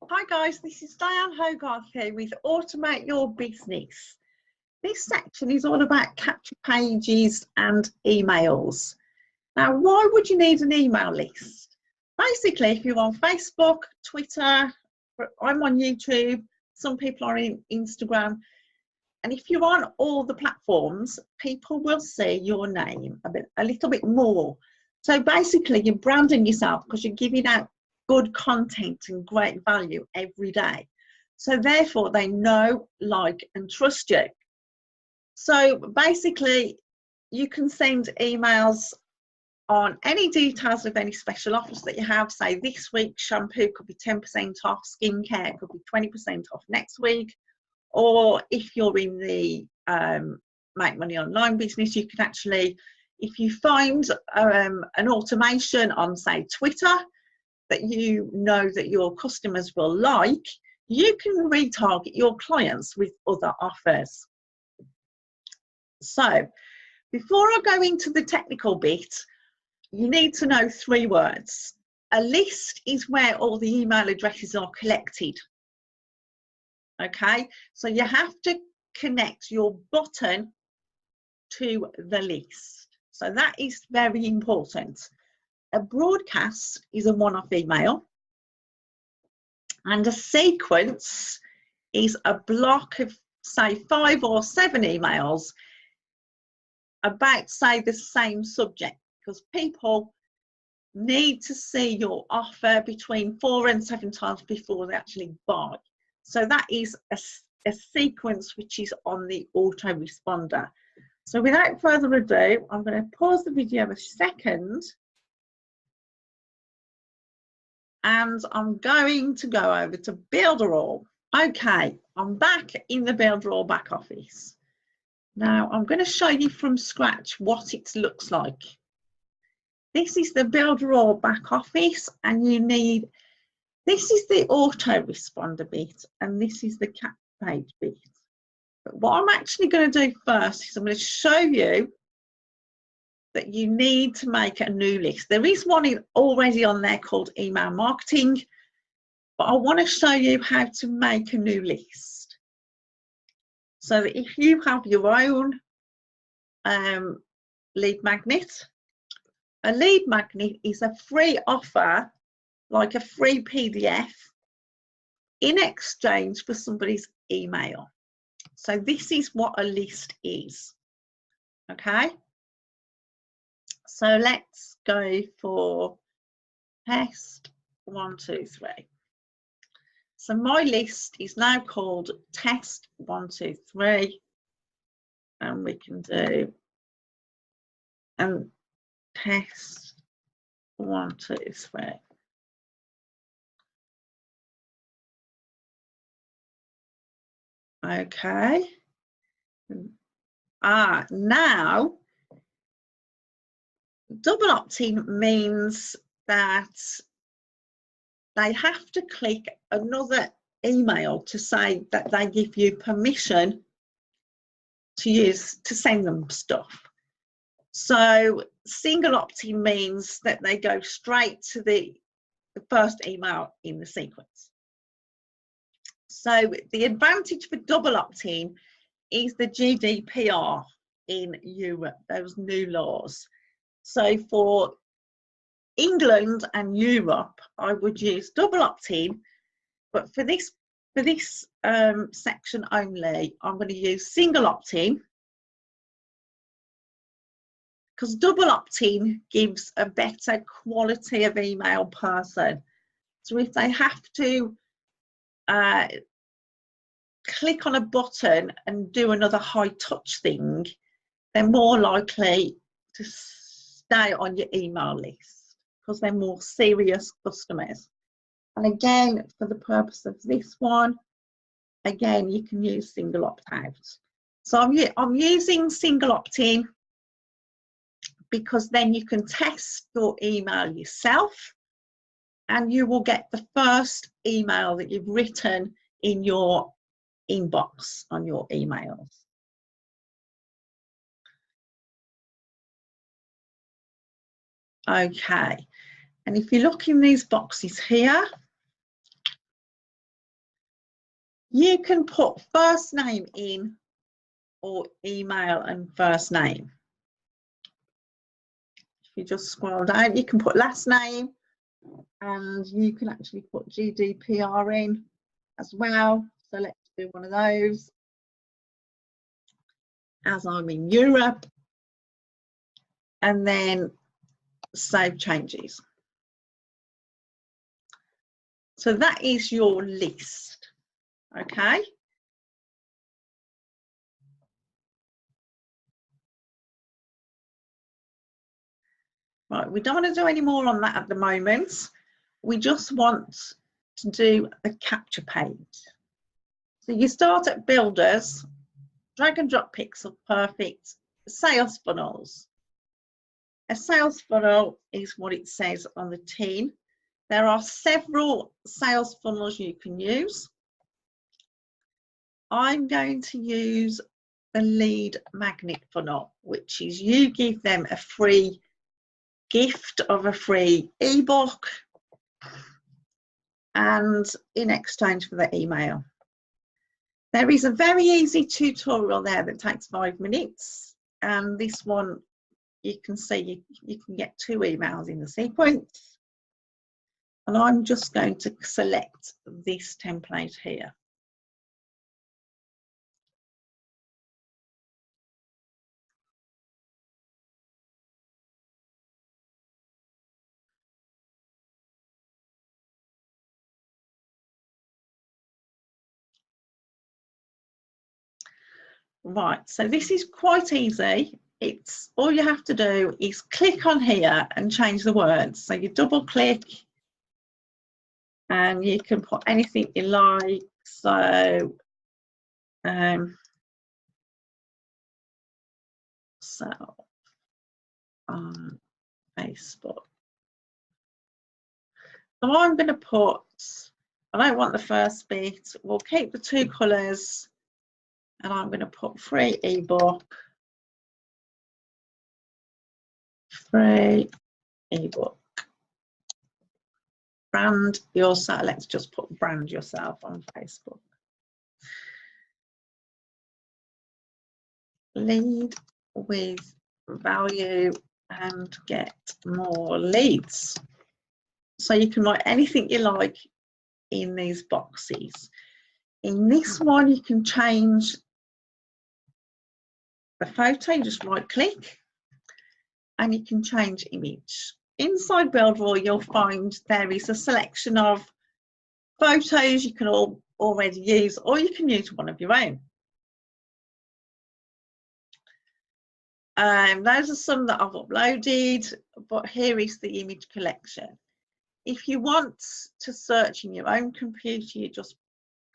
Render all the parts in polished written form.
Hi guys, this is Diane Hogarth here with Automate Your Business. This section is all about capture pages and emails. Now, why would you need an email list? Basically, if you're on Facebook, Twitter, I'm on YouTube, some people are in Instagram, and if you're on all the platforms, people will see your name a little bit more. So basically, you're branding yourself because you're giving out good content and great value every day. So therefore, they know, like, and trust you. So basically, you can send emails on any details of any special offers that you have. Say this week, shampoo could be 10% off, skincare could be 20% off next week. Or if you're in the make money online business, you can actually, if you find an automation on, say, Twitter, that you know that your customers will like, you can retarget your clients with other offers. So before I go into the technical bit, you need to know 3 words. A list is where all the email addresses are collected. Okay, so you have to connect your button to the list. So that is very important. A broadcast is a one-off email, and a sequence is a block of, say, 5 or 7 emails about, say, the same subject, because people need to see your offer between 4 and 7 times before they actually buy. So that is a sequence which is on the autoresponder. So without further ado, I'm going to pause the video a second, and I'm going to go over to Builderall. Okay, I'm back in the Builderall back office. Now I'm going to show you from scratch what it looks like. This is the Builderall back office, and you need, this is the autoresponder bit, and this is the cap page bit. But what I'm actually going to do first is I'm going to show you that you need to make a new list. There is one already on there called email marketing, but I want to show you how to make a new list. So that if you have your own lead magnet, a lead magnet is a free offer, like a free PDF, in exchange for somebody's email. So this is what a list is. Okay, so let's go for test 1, 2, 3. So my list is now called test 1, 2, 3, and we can do test 1, 2, 3. Okay. Now double opt-in means that they have to click another email to say that they give you permission to send them stuff. So single opt-in means that they go straight to the first email in the sequence. So the advantage for double opt-in is the GDPR in Europe, those new laws. So for England and Europe, I would use double opt-in, but for this section only, I'm going to use single opt-in, because double opt-in gives a better quality of email person. So if they have to click on a button and do another high touch thing, they're more likely to stay on your email list because they're more serious customers. And again, for the purpose of this one, again, you can use single opt-out. So I'm using single opt-in because then you can test your email yourself, and you will get the first email that you've written in your inbox on your emails. Okay, and if you look in these boxes here, You can put first name in or email and first name. If you just scroll down, you can put last name, and you can actually put GDPR in as well. So let's do one of those. As I'm in Europe, and then save changes. So that is your list, okay? Right, we don't want to do any more on that at the moment. We just want to do a capture page. So you start at builders, drag and drop pixel perfect, sales funnels. A sales funnel is what it says on the tin. There are several sales funnels you can use. I'm going to use the lead magnet funnel, which is you give them a free gift of a free ebook and in exchange for the email. There is a very easy tutorial there that takes 5 minutes, and this one you can see you can get 2 emails in the sequence, and I'm just going to select this template here. Right, so this is quite easy. It's all you have to do is click on here and change the words. So you double click and you can put anything you like. So on Facebook. So I'm going to put, I don't want the first bit, we'll keep the 2 colours, and I'm going to put free ebook, free ebook. Brand yourself, let's just put brand yourself on Facebook. Lead with value and get more leads. So you can write anything you like in these boxes. In this one, you can change the photo, you just right click, and you can change image. Inside Builderall, you'll find there is a selection of photos you can already use, or you can use one of your own. Those are some that I've uploaded, but here is the image collection. If you want to search in your own computer, you just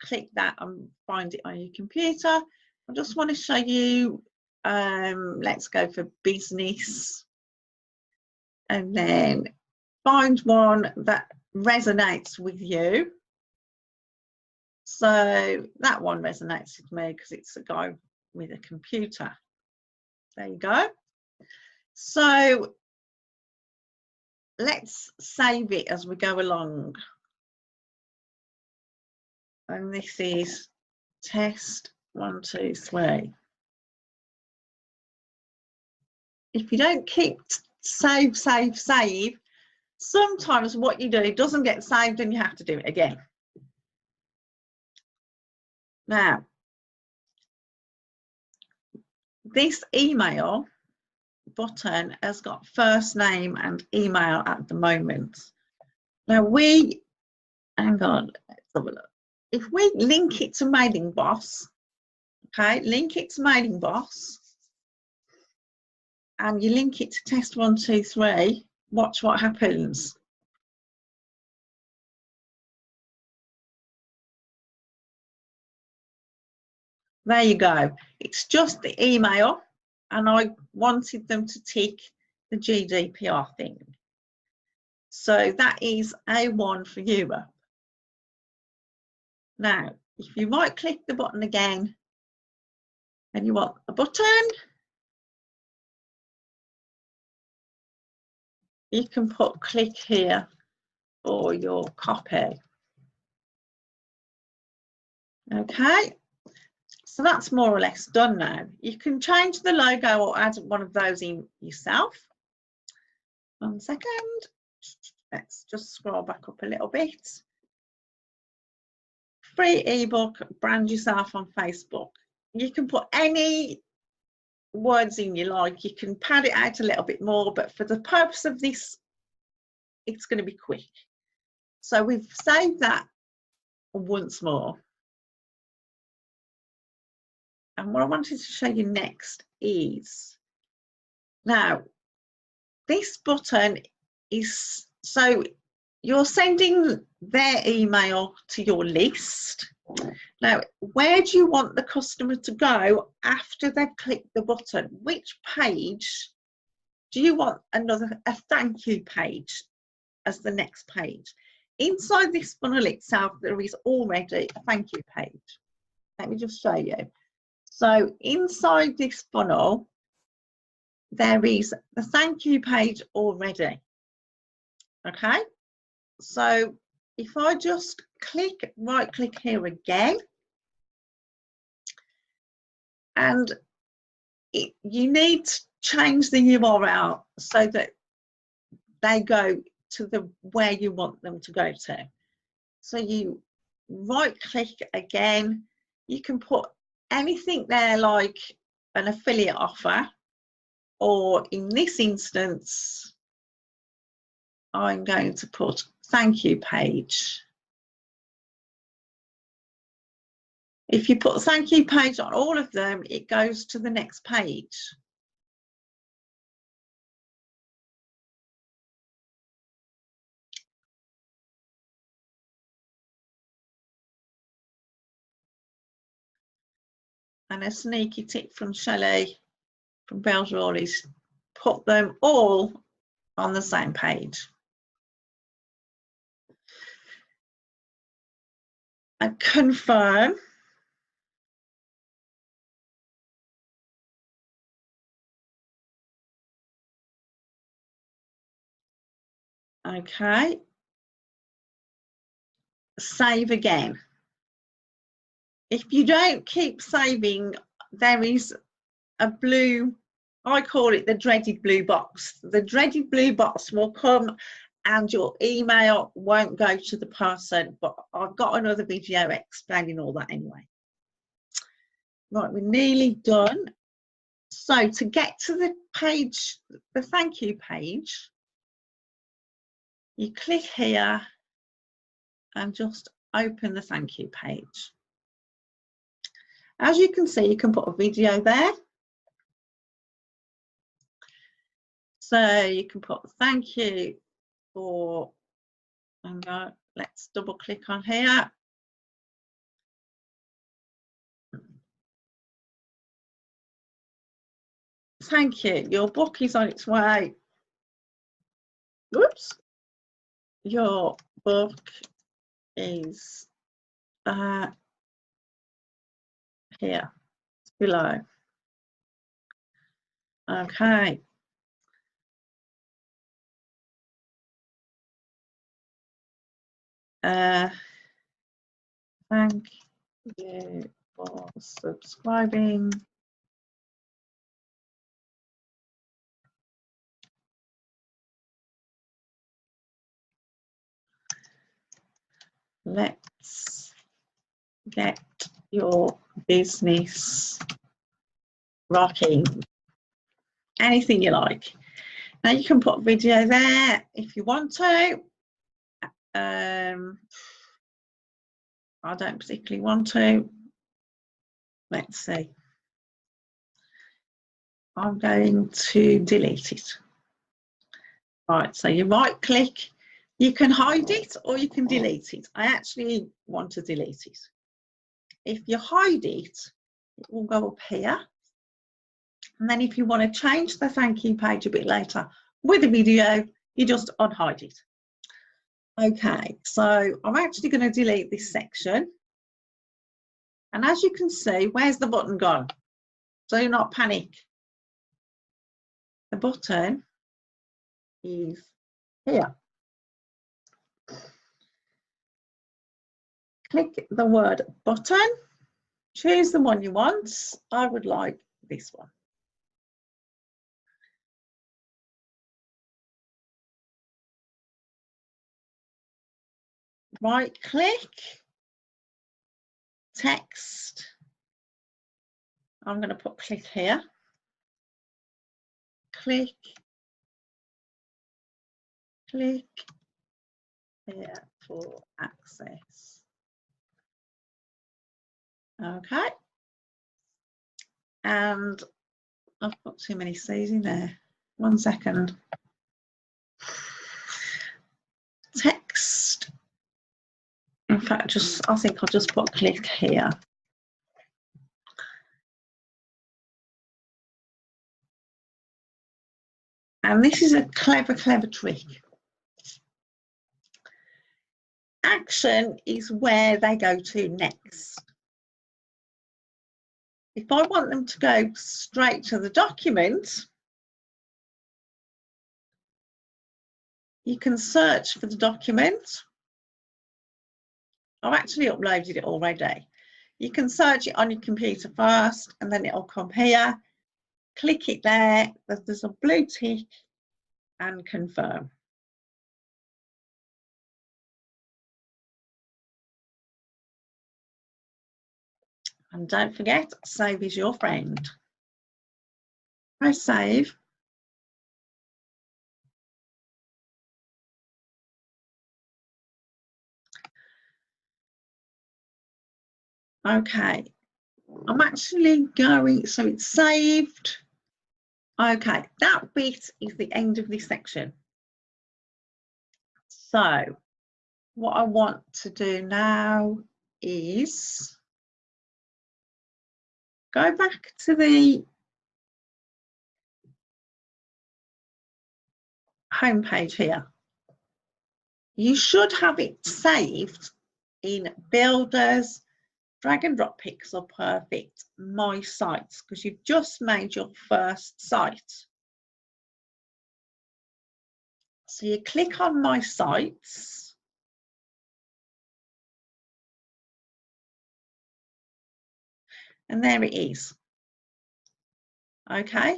click that and find it on your computer. I just want to show you, let's go for business, and then find one that resonates with you. So that one resonates with me because it's a guy with a computer. There you go. So let's save it as we go along. And this is test 1, 2, 3. If you don't keep save, sometimes what you do doesn't get saved and you have to do it again. Now, this email button has got first name and email at the moment. Now hang on, let's have a look. If we link it to Mailing Boss, okay, link it to Mailing Boss, and you link it to test 1, 2, 3, watch what happens. There you go. It's just the email, and I wanted them to tick the GDPR thing. So that is A1 for Europe. Now, if you right click the button again and you want a button, you can put click here for your copy. Okay, so that's more or less done now. You can change the logo or add one of those in yourself. 1 second. Let's just scroll back up a little bit. Free ebook, brand yourself on Facebook. You can put any words in you like. You can pad it out a little bit more, but for the purpose of this, it's going to be quick. So we've saved that once more. And what I wanted to show you next is, now this button is, so you're sending their email to your list. Now, where do you want the customer to go after they've clicked the button? Which page do you want a thank you page as the next page? Inside this funnel itself, there is already a thank you page. Let me just show you. So inside this funnel, there is the thank you page already. Okay, so if I just right click here again, and you need to change the URL so that they go to where you want them to go to. So you right click again, you can put anything there like an affiliate offer, or in this instance, I'm going to put thank you page. If you put thank you page on all of them, it goes to the next page. And a sneaky tip from Shelley from Builderall is put them all on the same page. And confirm. Okay. Save again. If you don't keep saving, there is a blue, I call it the dreaded blue box. The dreaded blue box will come and your email won't go to the person, but I've got another video explaining all that anyway. Right, we're nearly done. So to get to the page, the thank you page, you click here and just open the thank you page. As you can see, you can put a video there. So you can put thank you for, and let's double click on here. Thank you, your book is on its way. Whoops. Your book is here below. Okay. Thank you for subscribing. Let's get your business rocking. Anything you like. Now you can put video there if you want to. I don't particularly want to. Let's see. I'm going to delete it. Right, so you right click. You can hide it or you can delete it. I actually want to delete it. If you hide it, it will go up here. And then if you want to change the thank you page a bit later with a video, you just unhide it. Okay, so I'm actually going to delete this section. And as you can see, where's the button gone? Do not panic. The button is here. click the word button, choose the one you want. I would like this one. Right click, text. I'm going to put click here. Click, click here for access. Okay. And I've got too many C's in there. 1 second. Text. In fact, I think I'll just put click here. And this is a clever trick. Action is where they go to next. If I want them to go straight to the document, you can search for the document. I've actually uploaded it already. You can search it on your computer first, and then it'll come here. Click it there. There's a blue tick and confirm. And don't forget, save is your friend. Press save. Okay, I'm actually going, so it's saved. Okay, that bit is the end of this section. So what I want to do now is go back to the home page here. You should have it saved in Builders, Drag and Drop Pixel Perfect, My Sites, because you've just made your first site. So you click on My Sites. And there it is. Okay.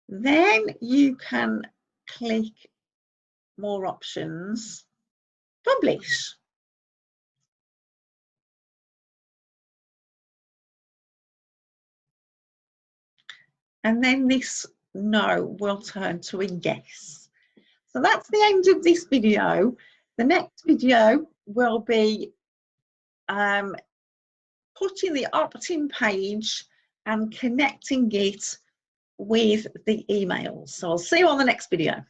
Then you can click more options, publish. And then this no will turn to a yes. So that's the end of this video. The next video will be putting the opt-in page and connecting it with the emails. So I'll see you on the next video.